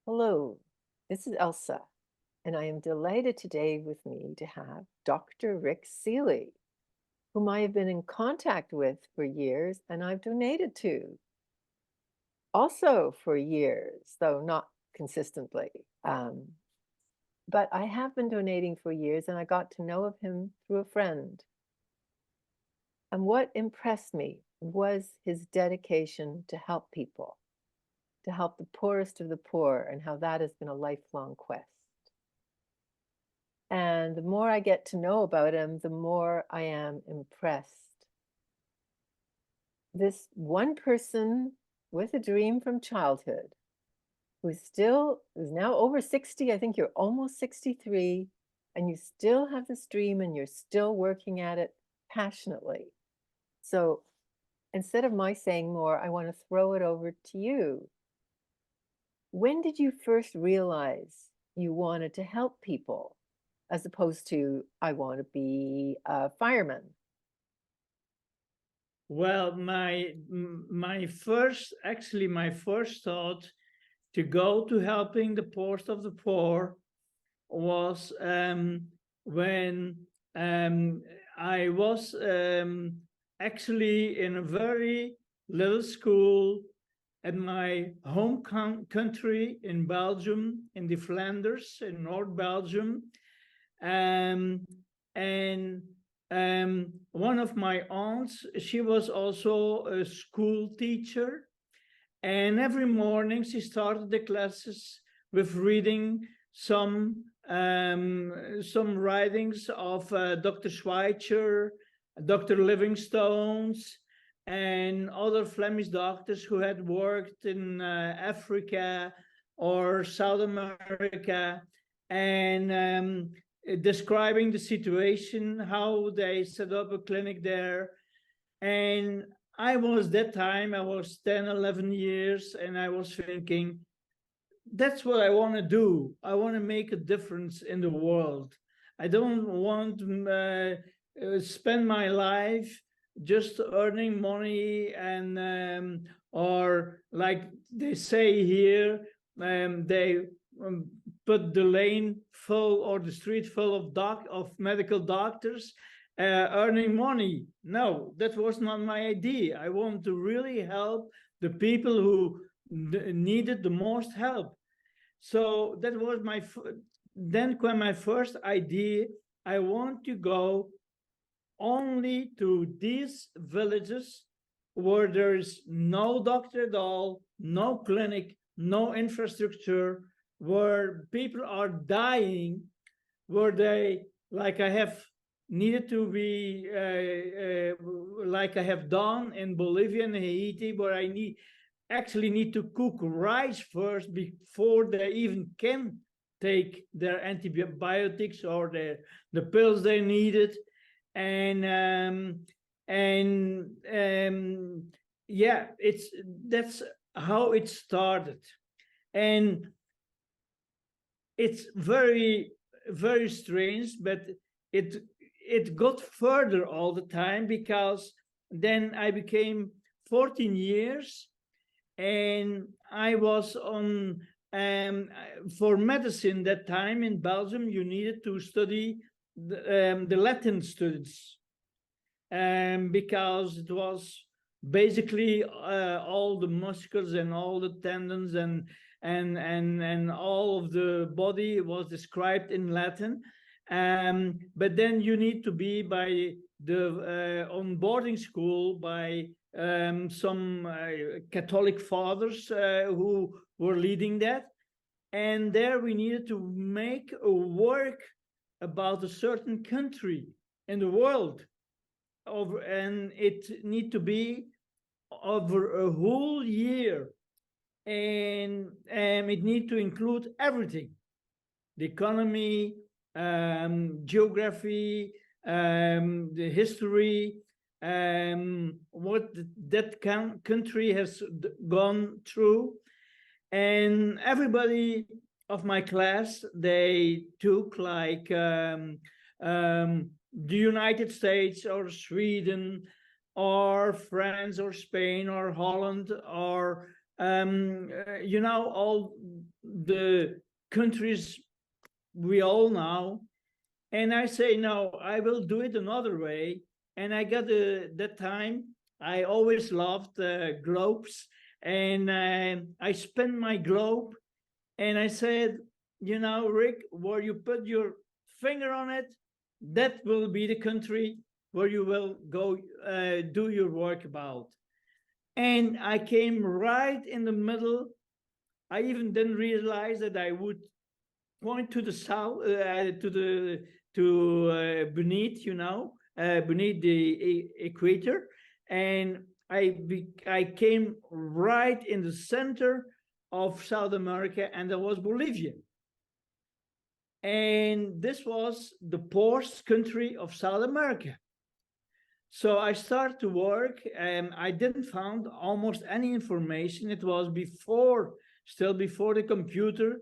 Hello, this is Elsa, and I am delighted today with me to have Dr. Rik Celie, whom I have been in contact with for years and I've donated to also for years, though not consistently. But I have been donating for years and I got to know of him through a friend. And what impressed me was his dedication to help people, to help the poorest of the poor, and how that has been a lifelong quest. And the more I get to know about him, the more I am impressed. This one person with a dream from childhood, who's now over 60, I think you're almost 63, and you still have this dream and you're still working at it passionately. So instead of my saying more, I want to throw it over to you. When did you first realize you wanted to help people, as opposed to, I want to be a fireman? Well, my first thought to go to helping the poorest of the poor was when I was actually in a very little school at my home country in Belgium, in the Flanders, in North Belgium. Um, and one of my aunts, she was also a school teacher. And every morning she started the classes with reading some writings of Dr. Schweitzer, Dr. Livingstone's, and other Flemish doctors who had worked in Africa or South America, and describing the situation, how they set up a clinic there. And I was 10, 11 years, and I was thinking, that's what I want to do. I want to make a difference in the world. I don't want to spend my life just earning money and or like they say here, they put the lane full or the street full of medical doctors earning money. No, that was not my idea. I want to really help the people who needed the most help. So that was then came my first idea. I want to go only to these villages where there is no doctor at all, no clinic, no infrastructure, where people are dying, where they, like I have needed to be, like I have done in Bolivia and Haiti, where I actually need to cook rice first before they even can take their antibiotics or the pills they needed. And yeah, that's how it started. And it's very, very strange, but it got further all the time, because then I became 14 years and I was on for medicine. That time in Belgium you needed to study the Latin studies, because it was basically all the muscles and all the tendons and all of the body was described in Latin. But then you need to be by the on boarding school by some Catholic fathers who were leading that. And there we needed to make a work about a certain country in the world, and it need to be over a whole year, and it need to include everything: the economy, geography, the history, what that country has gone through. And everybody of my class, they took like the United States or Sweden or France or Spain or Holland or all the countries we all know. And I say, no, I will do it another way. And I got that time, I always loved globes. And I spent my globe and I said, Rik, where you put your finger on it, that will be the country where you will go do your work about. And I came right in the middle. I even didn't realize that I would point to the south, to beneath, beneath the equator, and I came right in the center of South America, and that was Bolivia. And this was the poorest country of South America. So I started to work, and I didn't find almost any information. It was still before the computer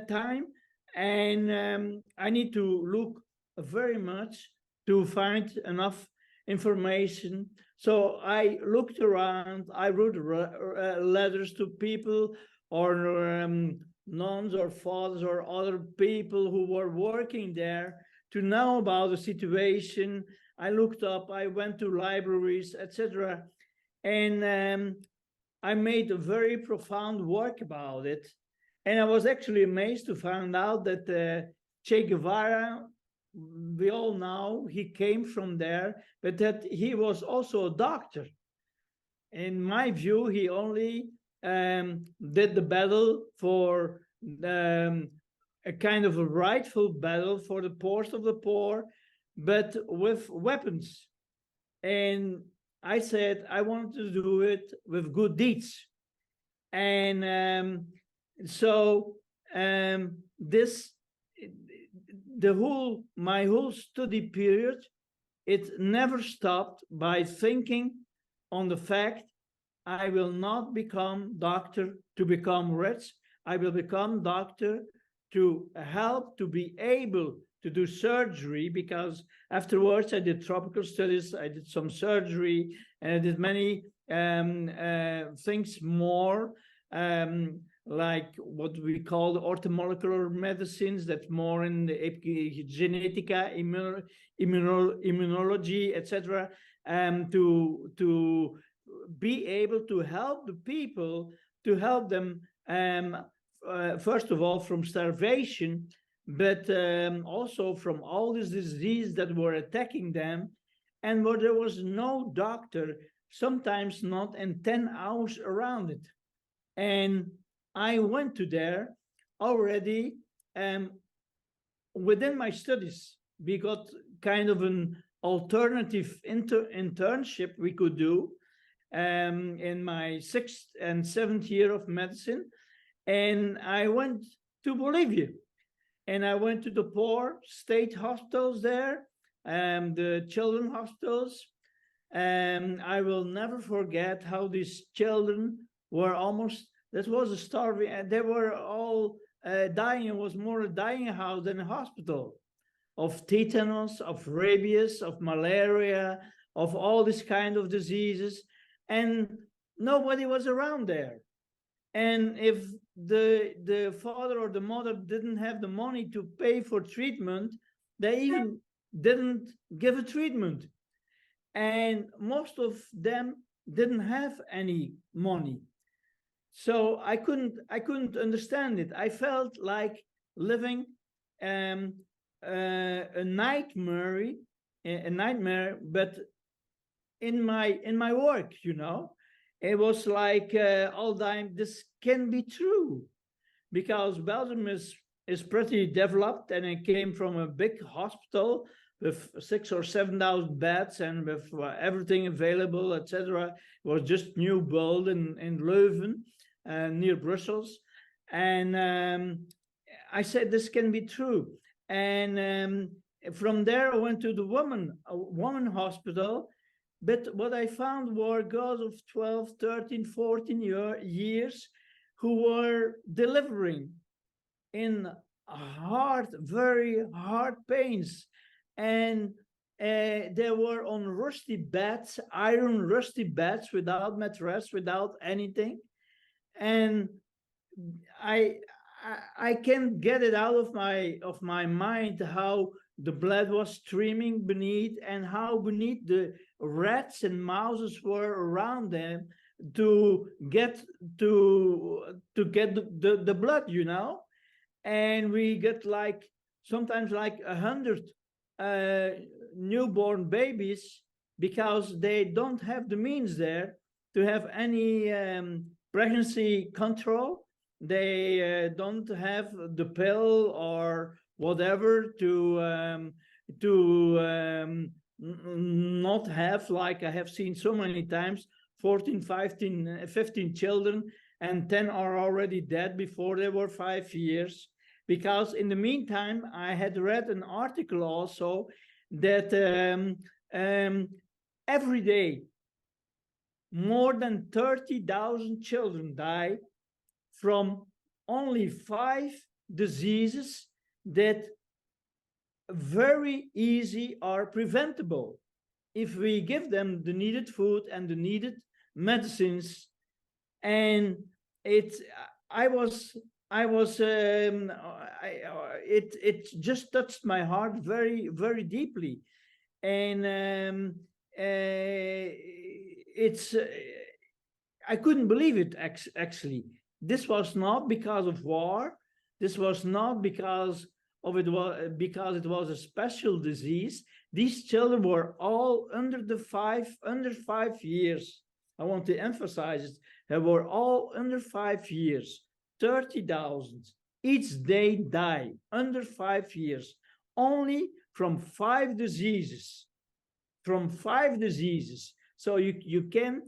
time, and I need to look very much to find enough information. So I looked around. I wrote letters to people, or nuns or fathers or other people who were working there to know about the situation. I looked up, I went to libraries, etc. And I made a very profound work about it. And I was actually amazed to find out that Che Guevara, we all know he came from there, but that he was also a doctor. In my view, he only did the battle for a kind of a rightful battle for the poorest of the poor, but with weapons. And I said I wanted to do it with good deeds. And so this, my whole study period, it never stopped by thinking on the fact I will not become doctor to become rich. I will become doctor to help to be able to do surgery, because afterwards I did tropical studies, I did some surgery, and I did many things more, like what we call the orthomolecular medicines, that's more in the epigenetica, immunology, etc., to be able to help the people, to help them, first of all, from starvation, but also from all this disease that were attacking them, and where there was no doctor, sometimes not in 10 hours around it. And I went to there already within my studies. We got kind of an alternative internship we could do in my 6th and 7th year of medicine. And I went to Bolivia. And I went to the poor state hospitals there, the children hospitals. And I will never forget how these children were almost, that was a starving, and they were all dying. It was more a dying house than a hospital, of tetanus, of rabies, of malaria, of all these kind of diseases. And nobody was around there. And if the father or the mother didn't have the money to pay for treatment, they even didn't give a treatment. And most of them didn't have any money. So I couldn't understand it. I felt like living a nightmare, but in my work, it was like all the time, this can be true, because Belgium is pretty developed, and it came from a big hospital with 6,000 or 7,000 beds, and with everything available, etc. It was just new built in Leuven, near Brussels. And I said, this can be true. And from there, I went to the woman hospital. But what I found were girls of 12, 13, 14 years who were delivering in very hard pains. And they were on rusty beds, iron rusty beds, without mattress, without anything. and I I can't get it out of my mind how the blood was streaming beneath, and how beneath the rats and mouses were around them to get get the blood, you know. And we get like sometimes like 100 uh, newborn babies, because they don't have the means there to have any pregnancy control. They don't have the pill or whatever to not have, like I have seen so many times, 14, 15, 15 children, and 10 are already dead before they were 5 years. Because in the meantime, I had read an article also that every day more than 30,000 children die from only 5 diseases that very easy are preventable if we give them the needed food and the needed medicines. And it I was it just touched my heart very, very deeply. And it's I couldn't believe it. Actually, this was not because of war. This was not because of it was because it was a special disease. These children were all under 5 years. I want to emphasize it. They were all under 5 years. 30,000 each day die under 5 years, only from 5 diseases. From 5 diseases. So you can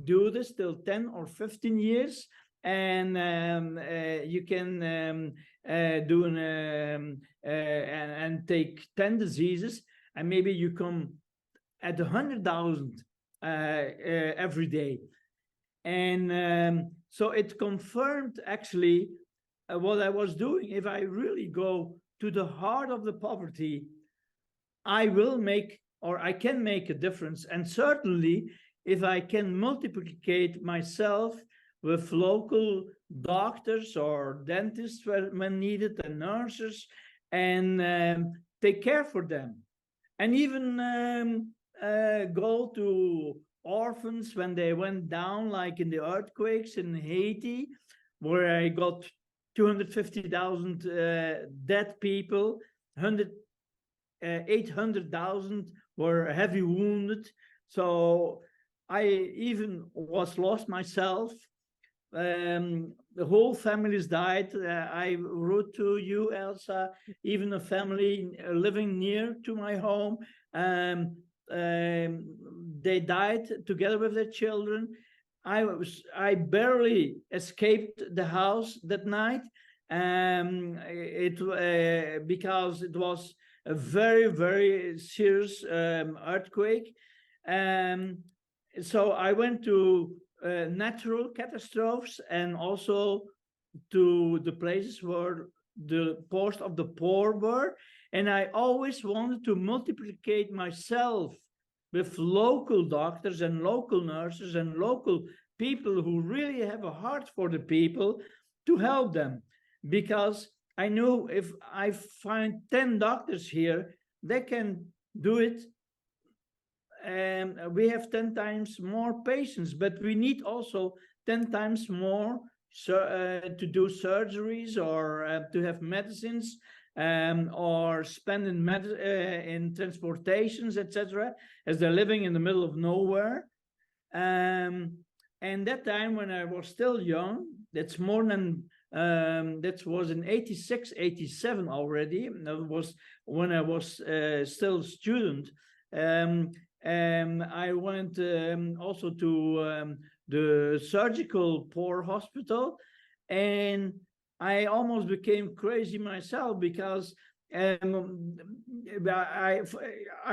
do this till 10 or 15 years, and you can do and take 10 diseases, and maybe you come at 100,000 every day. And so it confirmed actually what I was doing. If I really go to the heart of the poverty, I will make, or I can make a difference. And certainly, if I can multiplicate myself with local doctors or dentists when needed, and nurses, and take care for them, and even go to orphans when they went down, like in the earthquakes in Haiti, where I got 250,000 dead people, 800,000 were heavy wounded. So I even was lost myself. The whole families died. I wrote to you, Elsa, even a family living near to my home. They died together with their children. I barely escaped the house that night. Because it was a very, very serious earthquake. So I went to natural catastrophes, and also to the places where the poorest of the poor were. And I always wanted to multiplicate myself with local doctors and local nurses and local people who really have a heart for the people, to help them. Because I knew if I find 10 doctors here, they can do it. And we have 10 times more patients, but we need also 10 times more to do surgeries, or to have medicines, or spend in transportations, etc., as they're living in the middle of nowhere. And that time, when I was still young, that's more than that was in 86, 87 already. That was when I was still a student. I went also to the surgical poor hospital, and I almost became crazy myself, because I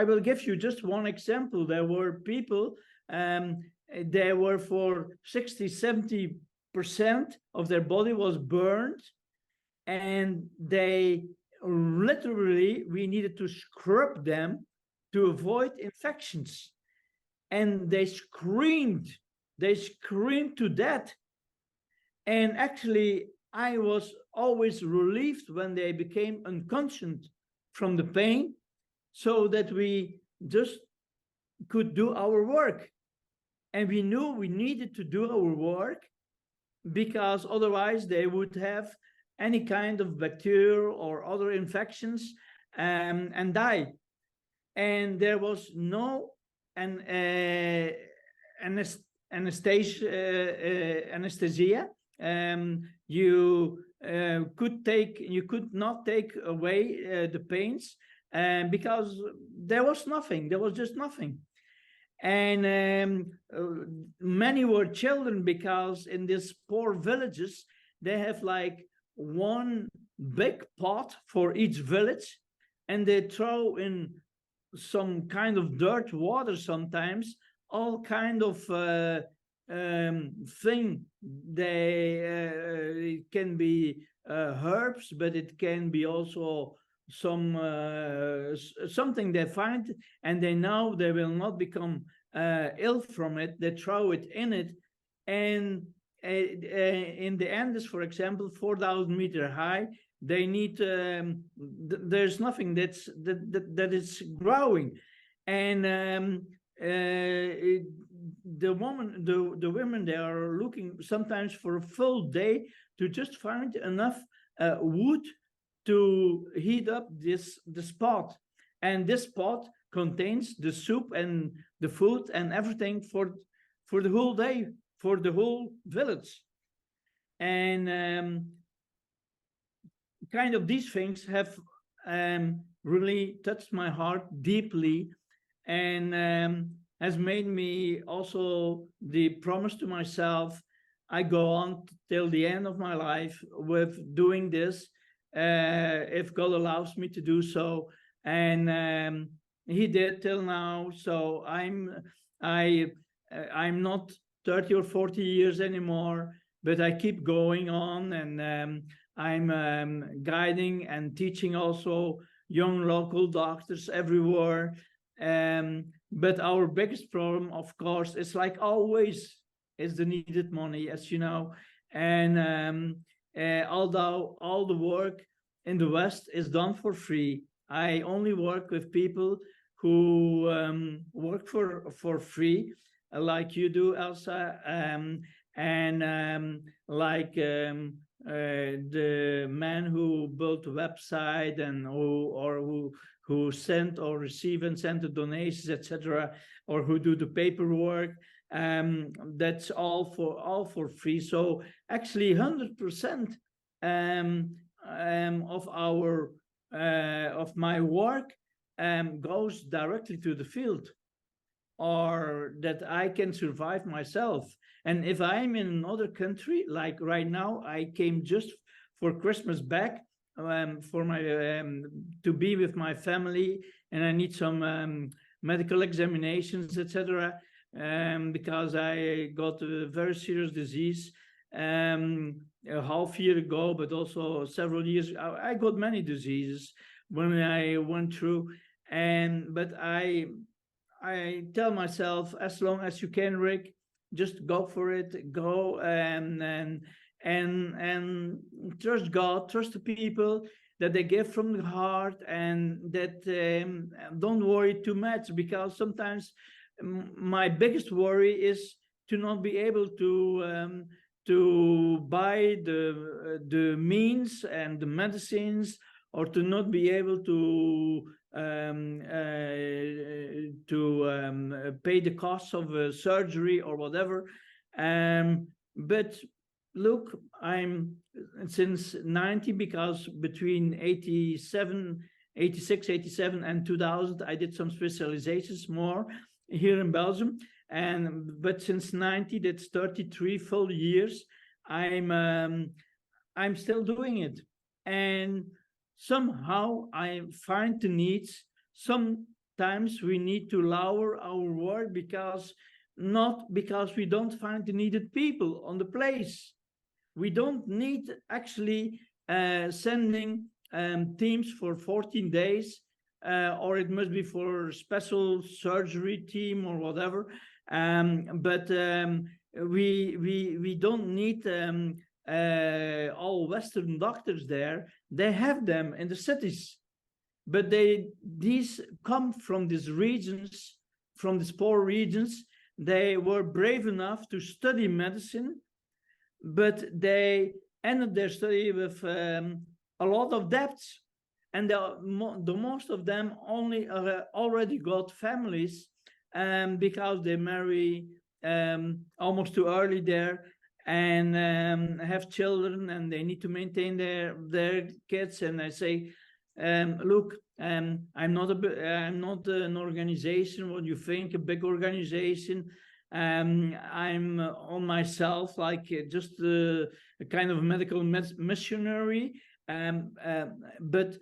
will give you just one example. There were people, they were for 60, 70% of their body was burned, and they literally, we needed to scrub them to avoid infections. And they screamed to death. And actually, I was always relieved when they became unconscious from the pain, so that we just could do our work. And we knew we needed to do our work, because otherwise they would have any kind of bacteria or other infections, and die. And there was no an, anesthesia. You could not take away the pains, because there was just nothing. And many were children, because in these poor villages they have like one big pot for each village, and they throw in some kind of dirt water sometimes, all kind of thing. It can be herbs, but it can be also something they find, and they know they will not become ill from it. They throw it in it, and in the Andes, for example, 4,000-meter high, they need there's nothing that is growing. And the women, they are looking sometimes for a full day to just find enough wood to heat up this pot. And this pot contains the soup and the food and everything for the whole day, for the whole village. And kind of these things have really touched my heart deeply, and has made me also the promise to myself, I go on till the end of my life with doing this, if God allows me to do so. And he did till now. So I'm not 30 or 40 years anymore, but I keep going on, and I'm guiding and teaching also young local doctors everywhere. But our biggest problem, of course, is like always, is the needed money, as you know. And although all the work in the West is done for free, I only work with people who work for free, like you do, Elsa, and like the man who built a website, and who sent or receive and send the donations, etc., or who do the paperwork. That's all for free. So actually, 100% of our of my work goes directly to the field, or that I can survive myself. And if I'm in another country, like right now, I came just for Christmas back, for my to be with my family, and I need some medical examinations, etc., because I got a very serious disease a half year ago, but also several years. I got many diseases when I went through, but I tell myself, as long as you can, Rik, just go for it. Go and trust God, trust the people that they give from the heart, and that don't worry too much, because sometimes my biggest worry is to not be able to buy the means and the medicines, or to not be able to pay the costs of surgery or whatever. But look, I'm since 90, because between 86, 87, and 2000, I did some specializations more here in Belgium. But since 90, that's 33 full years, I'm still doing it. And somehow I find the needs. Sometimes we need to lower our work, not because we don't find the needed people on the place. We don't need actually sending teams for 14 days, or it must be for a special surgery team or whatever. But we don't need all Western doctors there, they have them in the cities, but these come from these regions, from these poor regions. They were brave enough to study medicine, but they ended their study with a lot of debts, and the most of them only already got families, because they marry almost too early there, and have children, and they need to maintain their kids. And I say, look, I'm not an organization what you think, a big organization. I'm on myself, like just a kind of medical missionary. But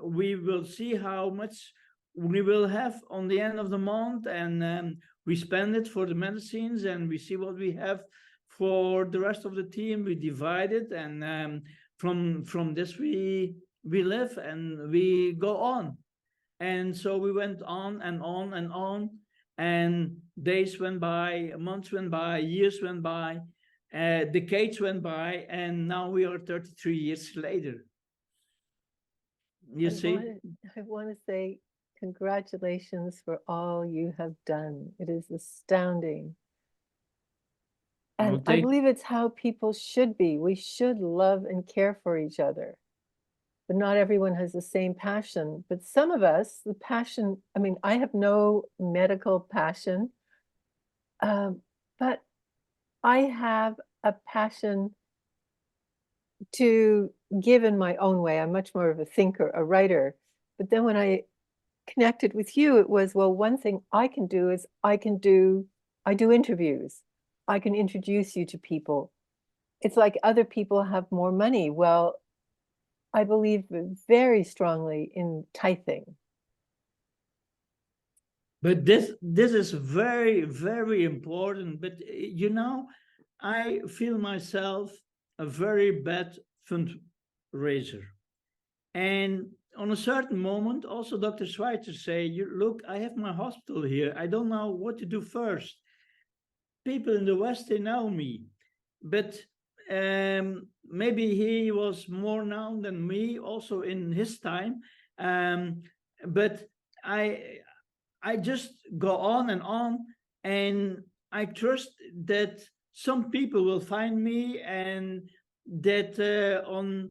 we will see how much we will have on the end of the month, and we spend it for the medicines, and we see what we have for the rest of the team. We divide it, and from this we live and we go on. And so we went on and on and on, and days went by, months went by, years went by, decades went by, and now we are 33 years later. You see? I want to say congratulations for all you have done. It is astounding. And I believe it's how people should be. We should love and care for each other. But not everyone has the same passion. But some of us, the passion, I mean, I have no medical passion, but I have a passion to give in my own way. I'm much more of a thinker, a writer. But then when I connected with you, it was, well, one thing I can do is I do interviews. I can introduce you to people. It's like other people have more money. Well, I believe very strongly in tithing. But this is very, very important. But I feel myself a very bad fundraiser. And on a certain moment, also Dr. Schweitzer say, look, I have my hospital here. I don't know what to do first. People in the West, they know me. But maybe he was more known than me also in his time. But I just go on, and I trust that some people will find me, and that on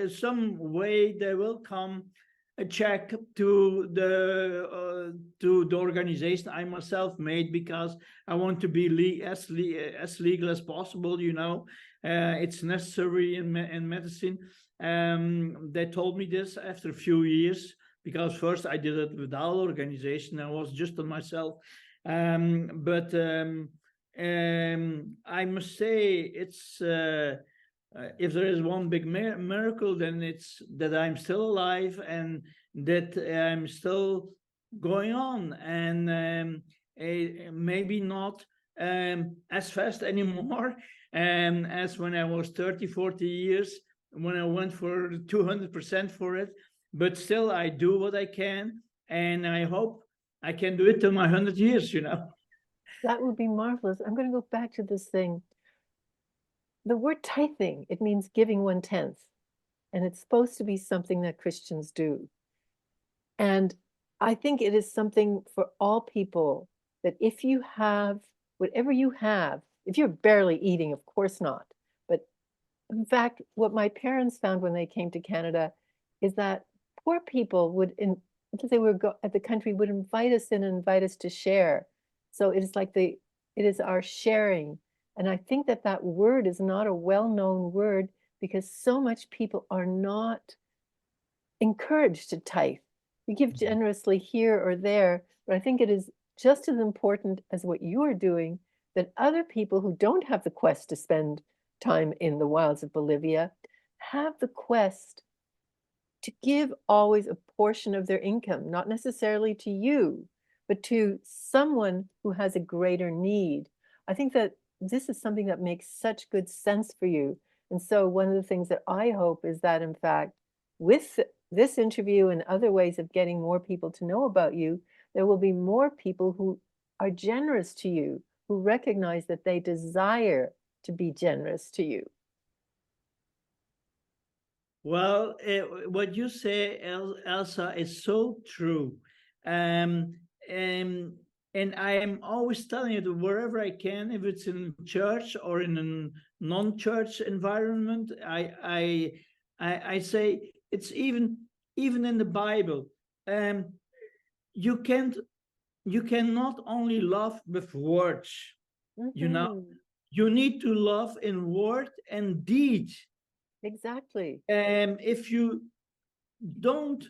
some way they will come a check to the organization I myself made, because I want to be as legal as possible. It's necessary in medicine. They told me this after a few years, because first I did it without organization. I was just on myself. But I must say, it's if there is one big miracle, then it's that I'm still alive, and that I'm still going on, and maybe not as fast anymore as when I was 30, 40 years, when I went for 200% for it. But still, I do what I can, and I hope I can do it till my 100 years, That would be marvelous. I'm going to go back to this thing. The word tithing, it means giving 1/10, and it's supposed to be something that Christians do. And I think it is something for all people, that if you have whatever you have, if you're barely eating, of course not. But in fact, what my parents found when they came to Canada is that poor people because they would go at the country, would invite us in and invite us to share. So it is like it is our sharing. And I think that word is not a well-known word, because so much people are not encouraged to tithe. You give generously here or there, but I think it is just as important as what you are doing, that other people who don't have the quest to spend time in the wilds of Bolivia have the quest to give always a portion of their income, not necessarily to you, but to someone who has a greater need. I think that this is something that makes such good sense for you. And so one of the things that I hope is that, in fact, with this interview and other ways of getting more people to know about you, there will be more people who are generous to you, who recognize that they desire to be generous to you? Well, what you say, Elsa, is so true. Um, and I am always telling you that wherever I can, if it's in church or in a non-church environment, I say it's even in the Bible. Um, you can't you cannot only love with words. You know, Hmm. you need to love in word and deed. Exactly. If you don't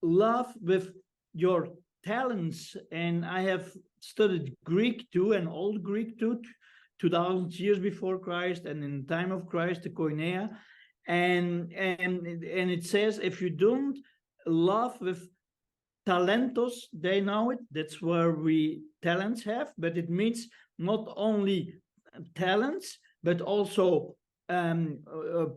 love with your talents, and I have studied Greek too, and old Greek too, 2000 years before Christ, and in the time of Christ, the Koinonia, and it says if you don't love with talentos, they know it. That's where we talents have, but it means not only talents, but also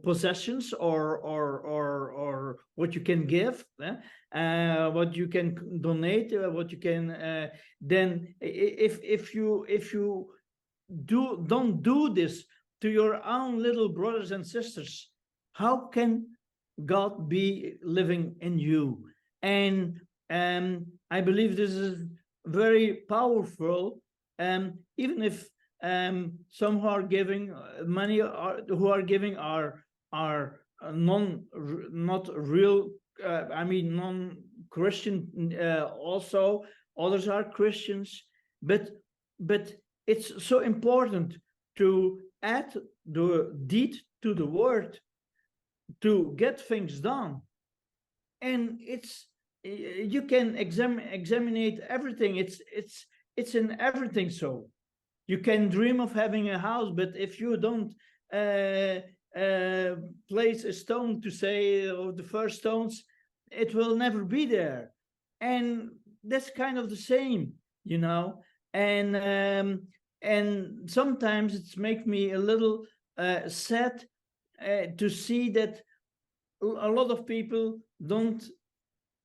possessions or what you can give, what you can donate, what you can. Then if you don't do this to your own little brothers and sisters, how can God be living in you? And I believe this is very powerful. Even if some who are giving money, who are giving are not real. I mean, non-Christian. Also, others are Christians, but it's so important to add the deed to the word to get things done. And it's you can examine everything. It's in everything. So you can dream of having a house, but if you don't uh, uh, place a stone to say, or the first stones, it will never be there. And that's kind of the same, you know. And sometimes it's make me a little sad to see that a lot of people don't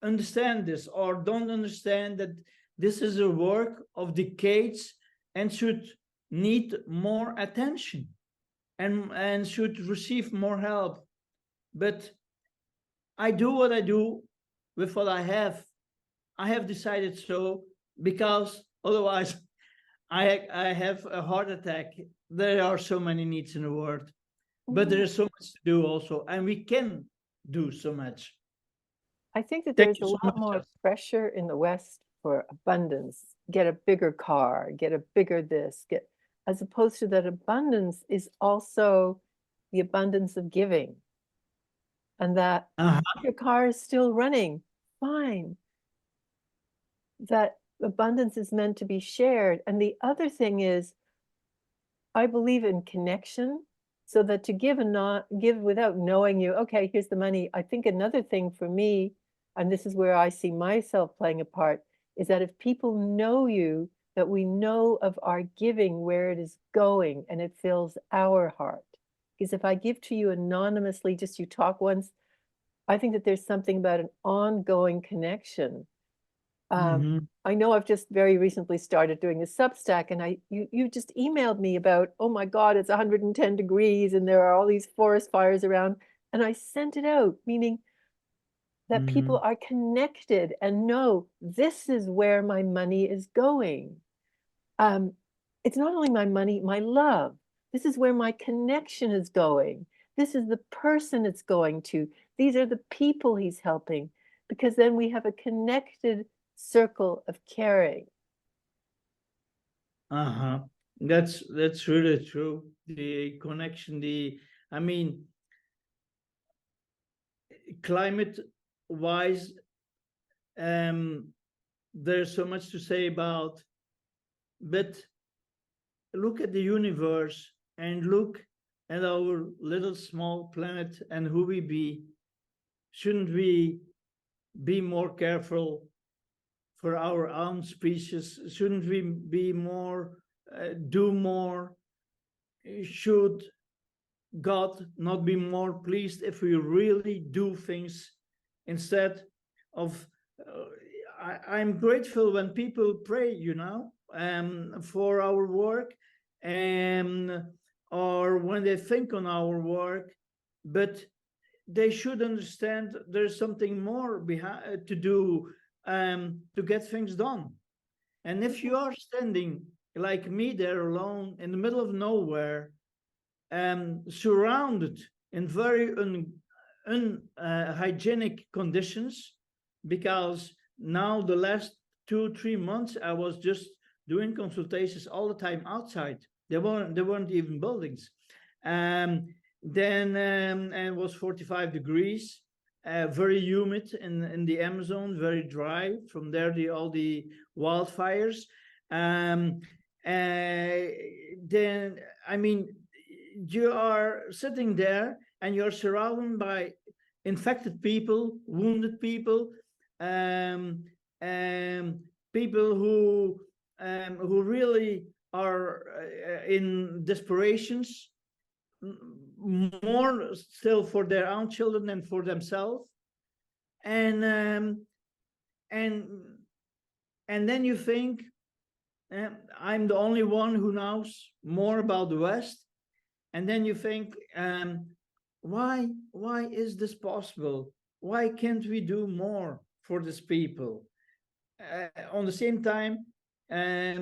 understand this, or don't understand that this is a work of decades and should need more attention, and should receive more help. But I do what I do with what I have. I have decided so, because otherwise I have a heart attack. There are so many needs in the world, but there Mhm. is so much to do also, and we can do so much. I think that Thank there's you a so lot much, more Elsa. pressure in the West for abundance. Get a bigger car, get a bigger this, get, as opposed to that abundance is also the abundance of giving. And that Uh-huh. if your car is still running, fine. That abundance is meant to be shared. And the other thing is, I believe in connection, so that to give and not give without knowing you, okay, here's the money. I think another thing for me, and this is where I see myself playing a part, is that if people know you, that we know of our giving, where it is going, and it fills our heart. Because if I give to you anonymously, just you talk once, I think that there's something about an ongoing connection. um, Mhm. I know I've just very recently started doing a Substack, and you just emailed me about, oh my God, it's 110 degrees and there are all these forest fires around, and I sent it out, meaning that people Mhm. are connected and know this is where my money is going. Um, it's not only my money, my love. This is where my connection is going. This is the person it's going to. These are the people he's helping, because then we have a connected circle of caring. Uh-huh. That's really true. The connection, I mean, climate wise, um, there's so much to say about, but look at the universe and look at our little small planet and who we be. Shouldn't we be more careful for our own species? Shouldn't we be more, do more? Should God not be more pleased if we really do things instead of? Uh, I'm grateful when people pray, for our work, and or when they think on our work, but they should understand there's something more behind to do, to get things done. And if you are standing like me there alone in the middle of nowhere, surrounded in very unhygienic conditions, because now the last 2 3 months I was just doing consultations all the time outside. There weren't even buildings. Um, then and it was 45 degrees, very humid in the Amazon, very dry. From there, all the wildfires. Um, then I mean, you are sitting there and you're surrounded by infected people, wounded people, um, um, people who really are in desperations, more still for their own children than for themselves, and um, and and then you think, I'm the only one who knows more about the West, and then you think, why is this possible? Why can't we do more for these people? On the same time, um,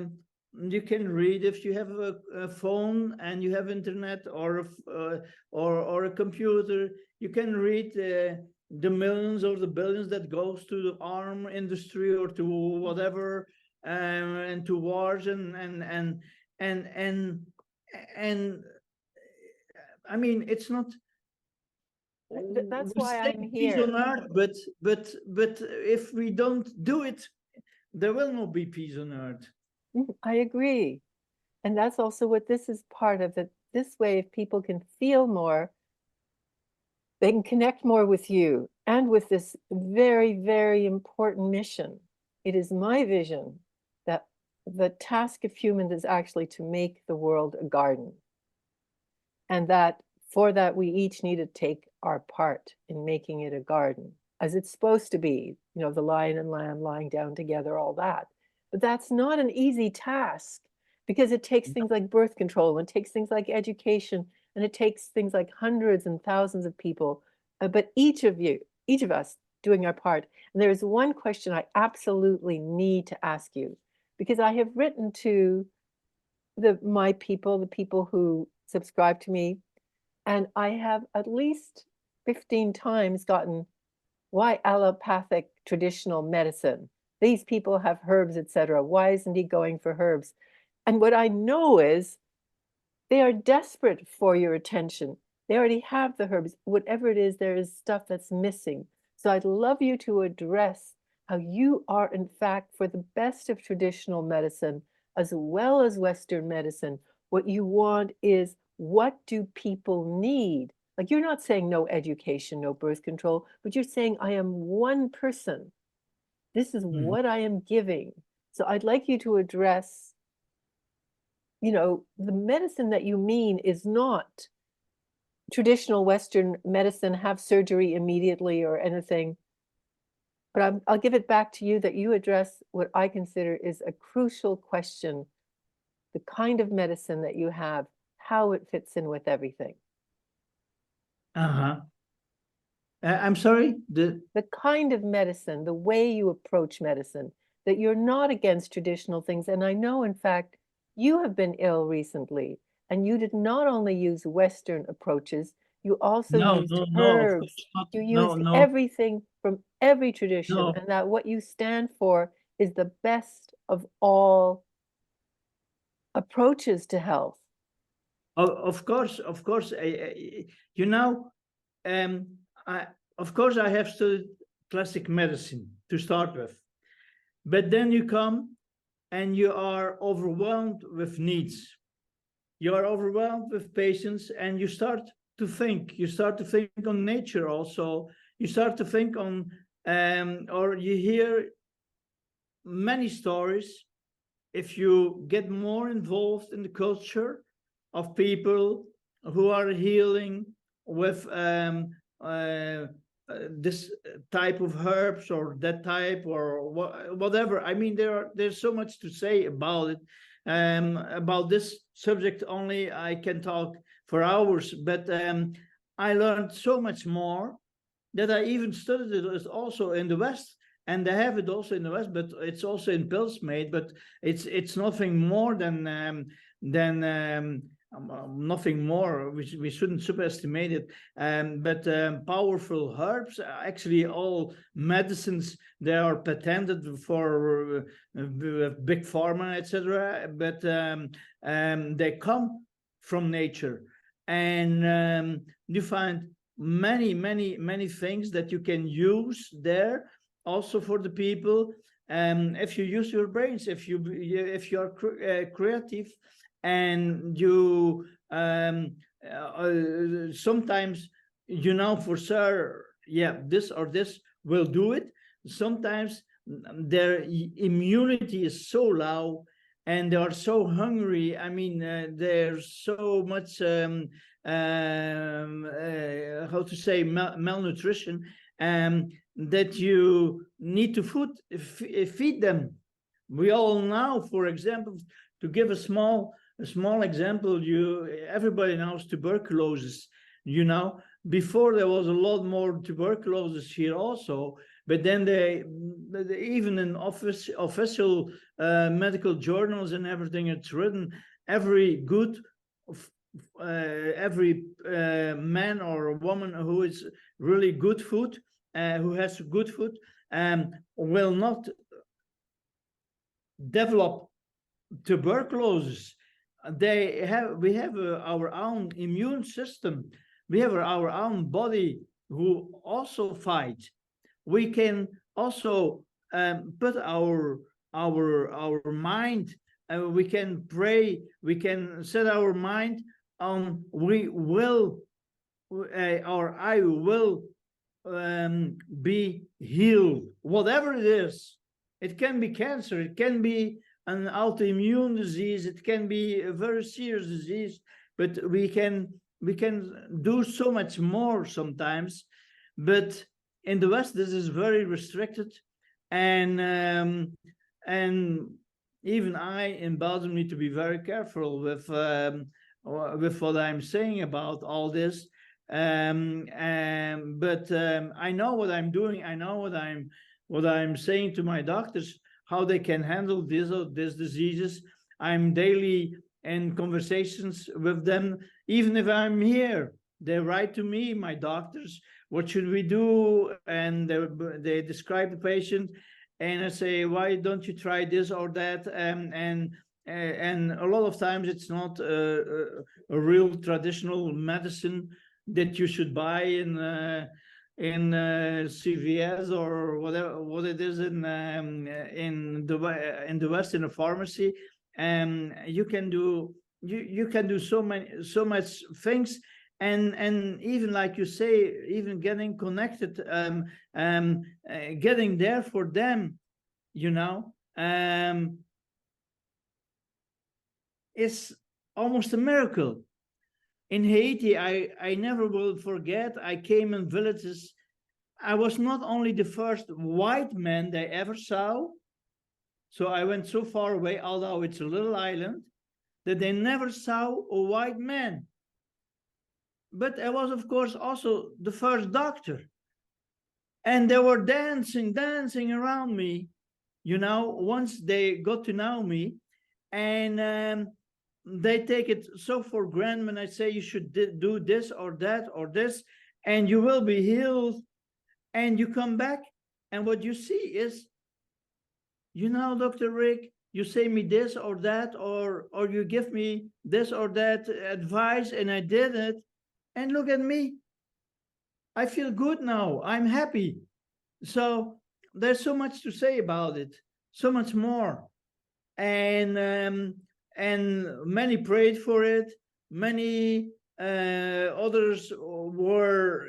you can read, if you have a phone and you have internet, or a computer, you can read the millions or the billions that goes to the arm industry or to whatever, and to wars, and I mean, it's not, That's we why say I'm peace on here. earth, but if we don't do it, there will not be peace on earth. I agree. And that's also what this is part of, that this way, if people can feel more, they can connect more with you and with this very, very important mission. It is my vision that the task of humans is actually to make the world a garden. And that for that, we each need to take our part in making it a garden, as it's supposed to be, the lion and lamb lying down together, all that. But that's not an easy task, because it takes things like birth control, and it takes things like education, and it takes things like hundreds and thousands of people. But each of us doing our part. And there is one question I absolutely need to ask you, because I have written to my people, the people who subscribe to me, and I have at least 15 times gotten, why allopathic traditional medicine? These people have herbs, etc. Why isn't he going for herbs? And what I know is they are desperate for your attention. They already have the herbs. Whatever it is, there is stuff that's missing. So I'd love you to address how you are, in fact, for the best of traditional medicine as well as Western medicine. What you want is, what do people need? Like, you're not saying no education, no birth control, but you're saying, I am one person. This is Mhm. what I am giving. So I'd like you to address, the medicine that you mean is not traditional Western medicine, have surgery immediately or anything. But I'll give it back to you, that you address what I consider is a crucial question: the kind of medicine that you have, how it fits in with everything. Uh-huh. I'm sorry. The kind of medicine, the way you approach medicine, that you're not against traditional things. And I know, in fact, you have been ill recently, and you did not only use Western approaches, you also No, used no, no. Of herbs. course not. You No, used no, everything from every tradition, no. and that what you stand for is the best of all approaches to health. Of course. You know, um, I of course I have studied classic medicine to start with, but then you come and you are overwhelmed with needs. You are overwhelmed with patients, and you start to think. You start to think on nature also. You start to think on, or you hear many stories. If you get more involved in the culture of people who are healing with this type of herbs or that type, or whatever. I mean, there's so much to say about it. About this subject only I can talk for hours. But I learned so much more that I even studied it also in the West, and they have it also in the West, but it's also in pills made. But it's nothing more than nothing more. We shouldn't superestimate it. But powerful herbs, actually, all medicines, they are patented for big pharma, etc. But they come from nature, and you find many things that you can use there also for the people. If you use your brains, if you're creative, and you sometimes you know for sure, yeah, this or this will do it. Sometimes their immunity is so low, and they are so hungry. I mean, there's so much how to say, malnutrition, that you need to feed them. We all know, for example, to give a small example, everybody knows tuberculosis. Before there was a lot more tuberculosis here also, but then they even in official medical journals and everything, it's written every man or woman who is really good food, who has good food, will not develop tuberculosis. We have our own immune system. We have our own body who also fight. We can also put our mind. We can pray. We can set our mind on. We will, or I will be healed. Whatever it is, it can be cancer. It can be an autoimmune disease. It can be a very serious disease. But we can do so much more sometimes. But in the West, this is very restricted, and even I in Belgium need to be very careful with what I'm saying about all this. But I know what I'm doing. I know what I'm saying to my doctors, how they can handle these diseases. I'm daily in conversations with them. Even if I'm here, they write to me, my doctors, what should we do? And they describe the patient, and I say, why don't you try this or that? And a lot of times it's not a real traditional medicine that you should buy in CVS or whatever what it is in the West, in a pharmacy. You can do so much things, and even like you say, even getting connected, getting there for them, is almost a miracle. In Haiti, I never will forget, I came in villages. I was not only the first white man they ever saw, so I went so far away, although it's a little island, that they never saw a white man. But I was, of course, also the first doctor. And they were dancing around me, once they got to know me. And they take it so for granted when I say you should do this or that or this, and you will be healed. And you come back, and what you see is, Dr. Rik, you say me this or that, or you give me this or that advice, and I did it. And look at me. I feel good now. I'm happy. So there's so much to say about it, so much more. And many prayed for it. Many others were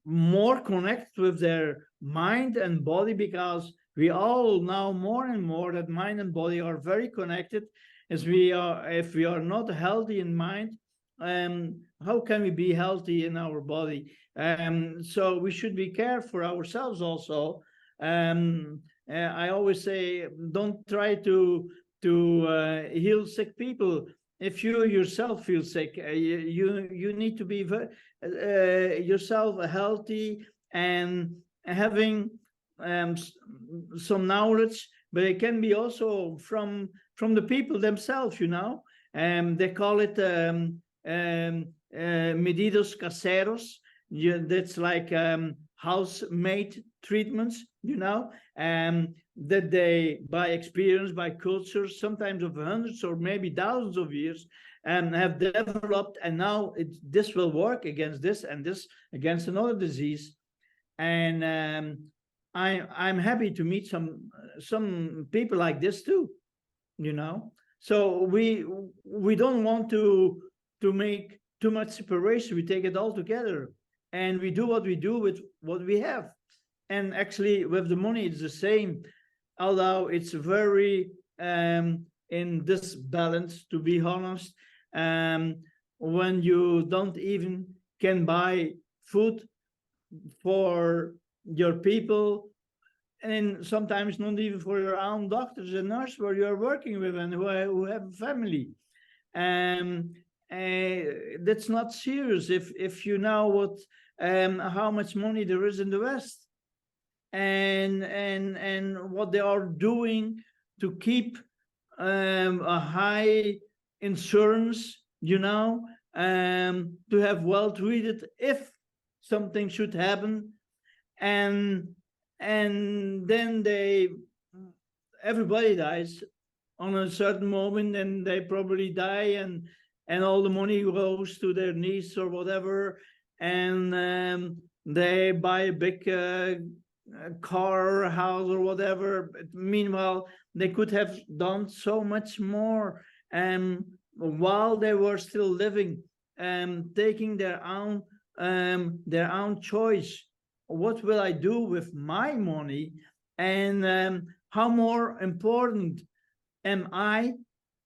more connected with their mind and body, because we all know more and more that mind and body are very connected. If we are not healthy in mind, how can we be healthy in our body? So we should be careful for ourselves also. I always say, don't try to heal sick people. if you yourself feel sick, you need to be yourself healthy and having um, some knowledge, but it can be also from the people themselves, you know. They call it medidos caseros. That's like house-made treatments, you know, that they, by experience, by culture, sometimes of hundreds or maybe thousands of years, have developed, and now this will work against this and this against another disease. And I'm happy to meet some people like this too, you know. So we don't want to make too much separation. We take it all together, and we do what we do with what we have. And actually, with the money, it's the same, although it's very in this balance, to be honest. When you don't even can buy food for your people, and sometimes not even for your own doctors and nurses where you are working with and who have a family. That's not serious if you know what how much money there is in the West, and what they are doing to keep a high insurance, you know, to have well treated if something should happen, and then everybody dies on a certain moment, and they probably die, and all the money goes to their niece or whatever, and they buy a big car, house, or whatever. But meanwhile, they could have done so much more while they were still living, taking their own choice. What will I do with my money, and how more important am I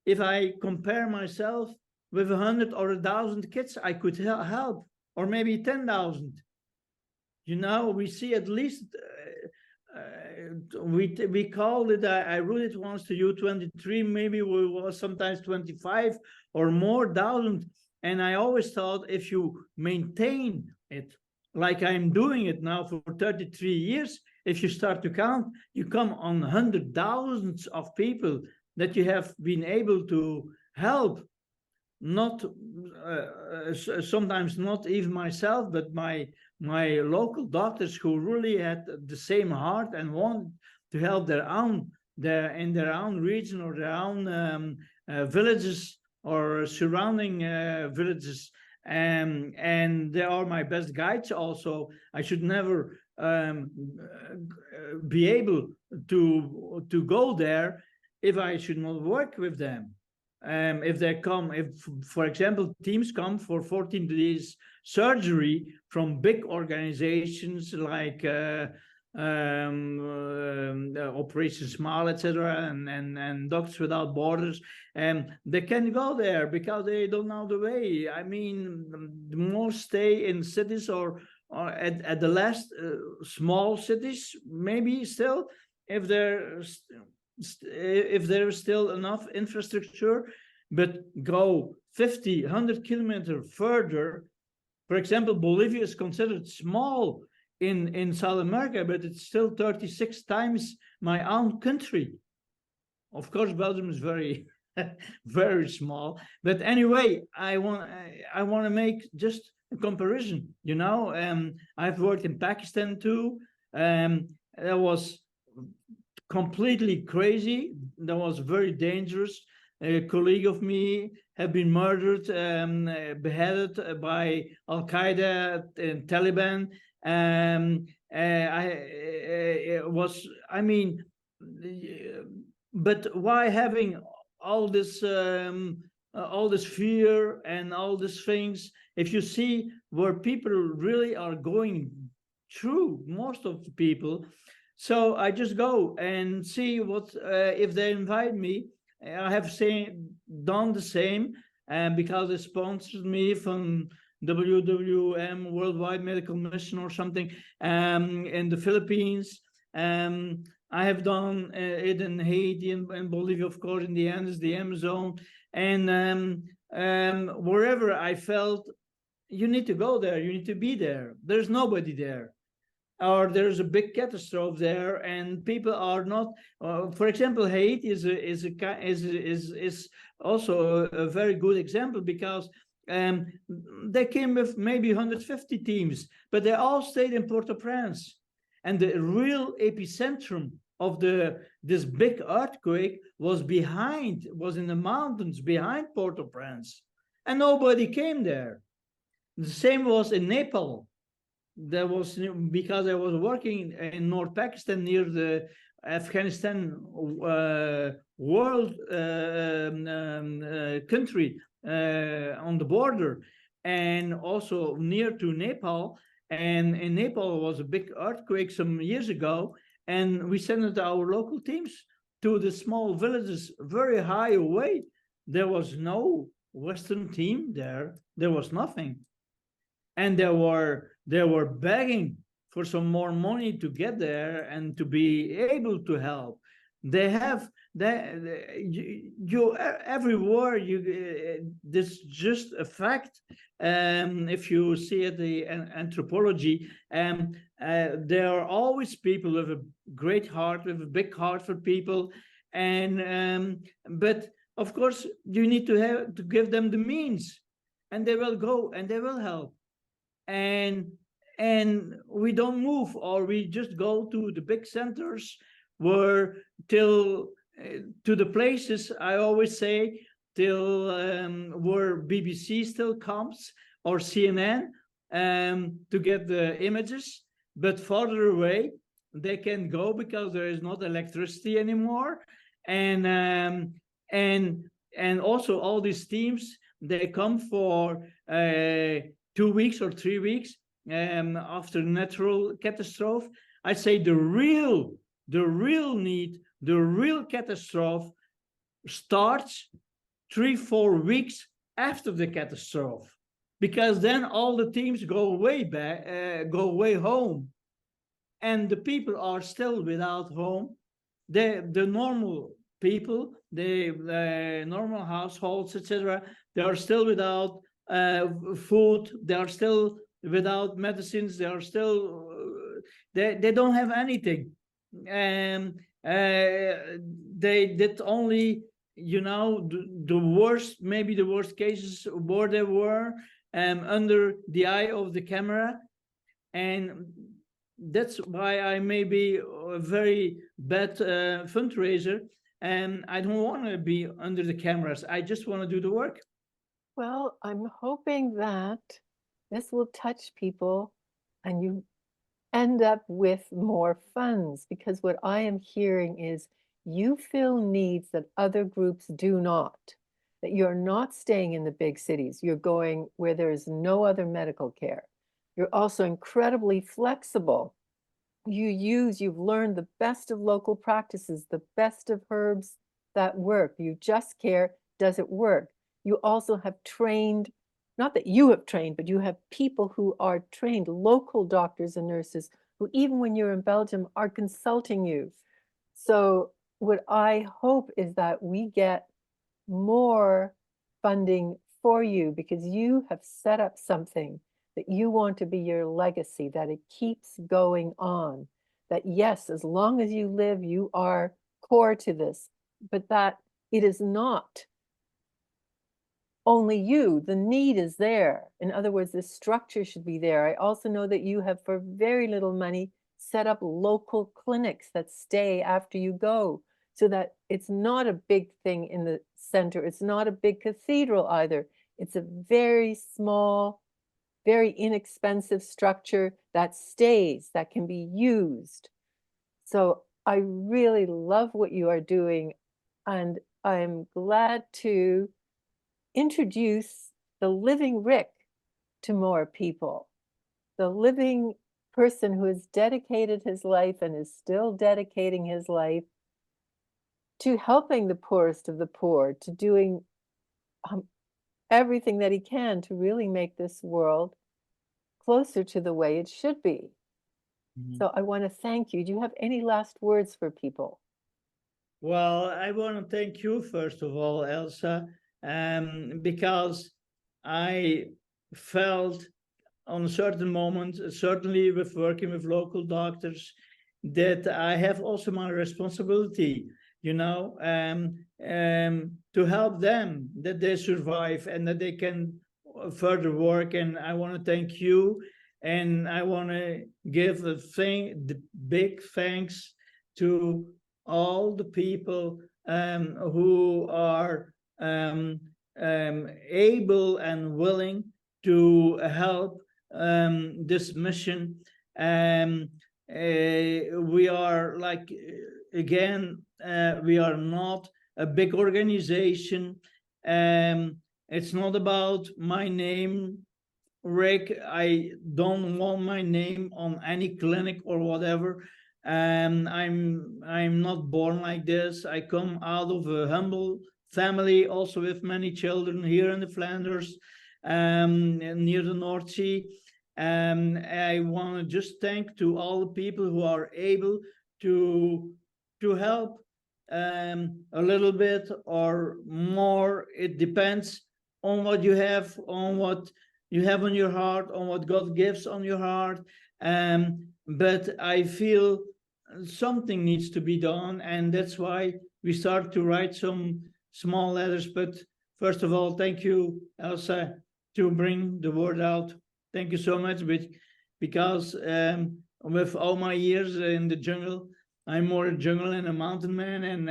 if I compare myself with 100 or 1,000 kids I could help, or maybe 10,000? You know, we see at least we called it. I wrote it once to you, 23, maybe we was sometimes 25 or more thousand. And I always thought, if you maintain it like I'm doing it now for 33 years, if you start to count, you come on hundred thousands of people that you have been able to help. Not sometimes not even myself, but my local doctors who really had the same heart and wanted to help in their own region or their own villages or surrounding villages. And they are my best guides also. I should never be able to go there if I should not work with them. If they come, if, for example, teams come for 14 days surgery from big organizations like Operation Smile, etc., and Doctors Without Borders, they can go there because they don't know the way. I mean, the more stay in cities or at the last small cities, maybe still, if there's if there is still enough infrastructure, but go 50, 100 kilometers further. For example, Bolivia is considered small in South America, but it's still 36 times my own country. Of course, Belgium is very, very small. But anyway, I want to make just a comparison. You know, I've worked in Pakistan too. That was completely crazy. That was very dangerous. A colleague of me had been murdered, beheaded by Al Qaeda and Taliban. I mean, but why having all this fear and all these things? If you see where people really are going through, most of the people. So I just go and see what if they invite me. I have done the same, and because they sponsored me from WWM, Worldwide Medical Mission or something, in the Philippines. I I have done it in Haiti and Bolivia, of course, in the Andes, the Amazon, and wherever I felt you need to go there, you need to be there. There's nobody there, or there's a big catastrophe there, and people are not. For example, Haiti is also a very good example because um, they came with maybe 150 teams, but they all stayed in Port-au-Prince, and the real epicentrum of this big earthquake was in the mountains behind Port-au-Prince, and nobody came there. The same was in Nepal. There was, because I was working in North Pakistan near the Afghanistan world country on the border, and also near to Nepal. And in Nepal was a big earthquake some years ago, and we sent our local teams to the small villages very high away. There was no Western team there. There was nothing, and they were begging for some more money to get there and to be able to help. They have you everywhere. This just a fact. If you see it, the anthropology, there are always people with a great heart, with a big heart for people, and but of course you need to give them the means, and they will go and they will help. And and we don't move, or we just go to the big centers where till to the places, I always say, till where BBC still comes, or CNN, to get the images, but farther away they can go because there is not electricity anymore. And um, and and also all these teams, they come for 2 weeks or 3 weeks after natural catastrophe. I say the real need, the real catastrophe starts 3-4 weeks after the catastrophe, because then all the teams go way back, go way home, and the people are still without home. The normal people, the normal households, etc., they are still without food. They are still without medicines. They are still they don't have anything. Um, they did only, the worst, maybe the worst cases where they were under the eye of the camera. And that's why I may be a very bad fundraiser, and I don't want to be under the cameras. I just want to do the work. Well, I'm hoping that this will touch people and you end up with more funds, because what I am hearing is you fill needs that other groups do not, that you're not staying in the big cities, you're going where there is no other medical care. You're also incredibly flexible. You've learned the best of local practices, the best of herbs that work. You just care, does it work? You also have trained, not that you have trained, but you have people who are trained, local doctors and nurses, who even when you're in Belgium are consulting you. So what I hope is that we get more funding for you, because you have set up something that you want to be your legacy, that it keeps going on. That yes, as long as you live, you are core to this, but that it is not only you. The need is there. In other words, the structure should be there. I also know that you have, for very little money, set up local clinics that stay after you go, so that it's not a big thing in the center. It's not a big cathedral either. It's a very small, very inexpensive structure that stays, that can be used. So I really love what you are doing, and I'm glad to introduce the living Rik to more people, the living person who has dedicated his life and is still dedicating his life to helping the poorest of the poor, to doing everything that he can to really make this world closer to the way it should be. Mhm. So I want to thank you. Do you have any last words for people? Well, I want to thank you, first of all, Elsa, because I felt on a certain moment, certainly with working with local doctors, that I have also my responsibility, to help them, that they survive and that they can further work. And I want to thank you, and I want to give the big thanks to all the people who are able and willing to help this mission. Um, we are like, again, we are not a big organization. Um, it's not about my name, Rik. I don't want my name on any clinic or whatever. I'm not born like this. I come out of a humble family, also with many children here in the Flanders, near the North Sea. I want to just thank to all the people who are able to help a little bit or more. It depends on what you have, on what you have on your heart, on what God gives on your heart. But I feel something needs to be done, and that's why we start to write some small letters. But first of all, thank you, Elsa, to bring the word out. Thank you so much, because with all my years in the jungle, I'm more a jungle and a mountain man, and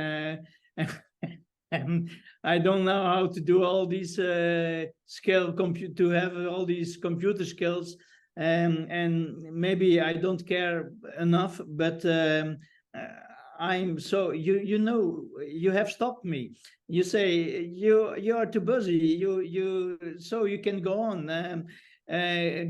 I don't know how to do all these to have all these computer skills, and maybe I don't care enough. But uh, I'm so you have stopped me. You say you are too busy. You so you can go on.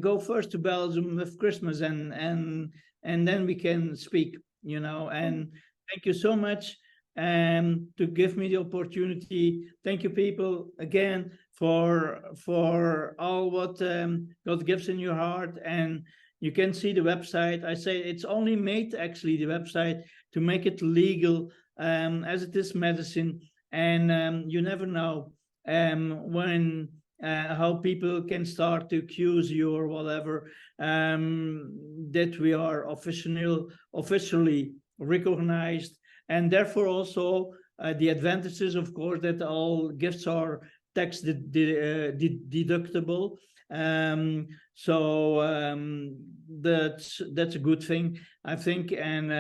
Go first to Belgium with Christmas, and then we can speak. And thank you so much to give me the opportunity. Thank you, people, again for all what God gives in your heart. And you can see the website. I say it's only made, actually, the website, to make it legal, as it is medicine. And you never know when how people can start to accuse you or whatever, that we are officially recognized. And therefore also the advantages, of course, that all gifts are tax deductible. So that's a good thing, I think. And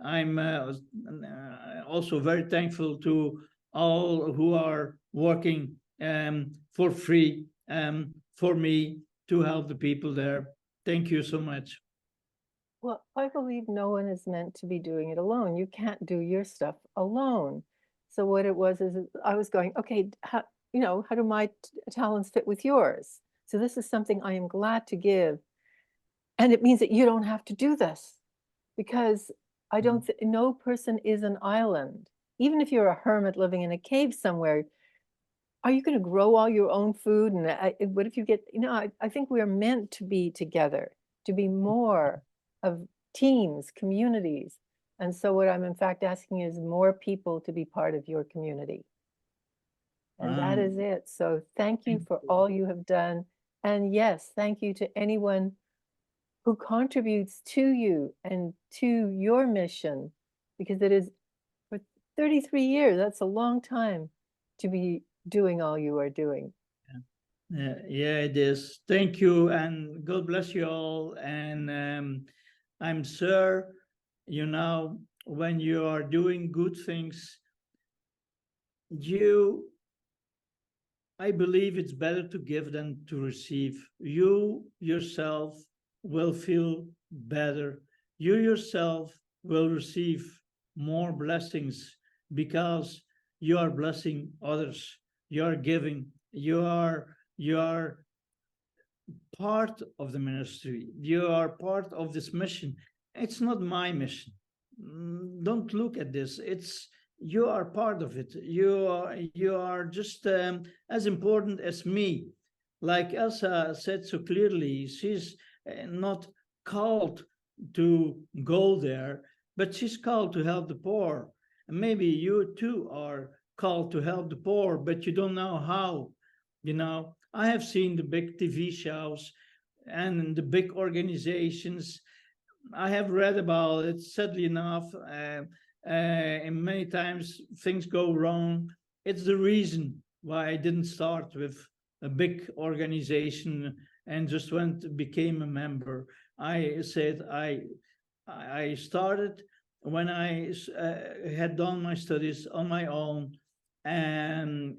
I'm also very thankful to all who are working for free for me to help the people there. Thank you so much. Well, I believe no one is meant to be doing it alone. You can't do your stuff alone. So what it was is I was going, okay, how do my talents fit with yours? So this is something I am glad to give. And it means that you don't have to do this because no person is an island. Even if you're a hermit living in a cave somewhere, are you going to grow all your own food? And what if you get, I think we are meant to be together, to be more of teams, communities. And so what I'm in fact asking is more people to be part of your community. And that is Um, it. So thank you for all you have done. And yes, thank you to anyone who contributes to you and to your mission, because it is for 33 years, that's a long time to be doing all you are doing. yeah, it is. Thank you, and God bless you all. And I'm sure, when you are doing good things, you I believe it's better to give than to receive. You yourself will feel better. You yourself will receive more blessings because you are blessing others. You are giving. You are part of the ministry. You are part of this mission. It's not my mission. Don't look at this. It's You are part of it. You are just as important as me. Like Elsa said so clearly, she's not called to go there, but she's called to help the poor. And maybe you too are called to help the poor, but you don't know how. I have seen the big TV shows and the big organizations. I have read about it. Sadly enough, and many times things go wrong. It's the reason why I didn't start with a big organization and just went became a member. I said I started when I had done my studies on my own, and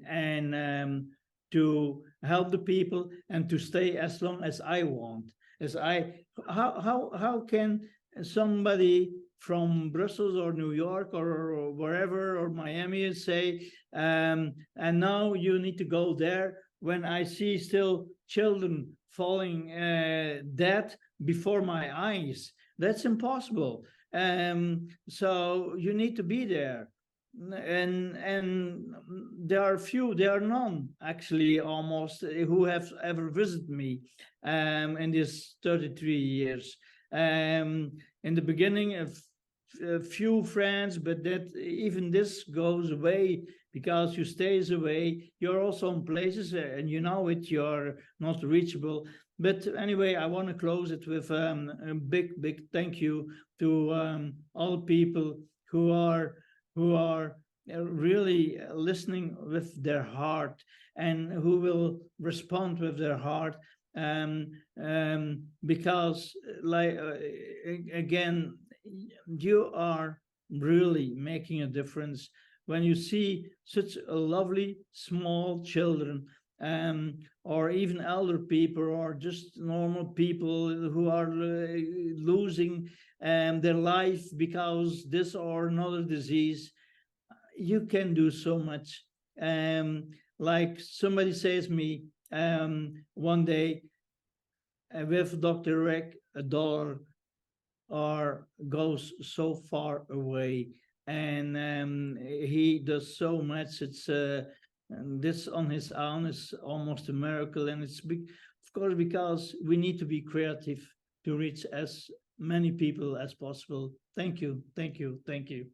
to help the people and to stay as long as I want. As I how can somebody from Brussels or New York or wherever or Miami say, and now you need to go there, when I see still children falling dead before my eyes? That's impossible. So you need to be there. And there are few, there are none actually, almost, who have ever visited me in these 33 years. In the beginning, a few friends, but that even this goes away because you stays away. You're also in places, and you're not reachable. But anyway, I want to close it with a big thank you to all people who are really listening with their heart, and who will respond with their heart, because, like, again, you are really making a difference when you see such a lovely small children, or even elder people, or just normal people who are losing their life because this or another disease. You can do so much. Like somebody says me one day, with Dr. Rick, a dollar or goes so far away, and he does so much. It's and this on his own is almost a miracle, and it's big, of course, because we need to be creative to reach as many people as possible. Thank you, thank you, thank you.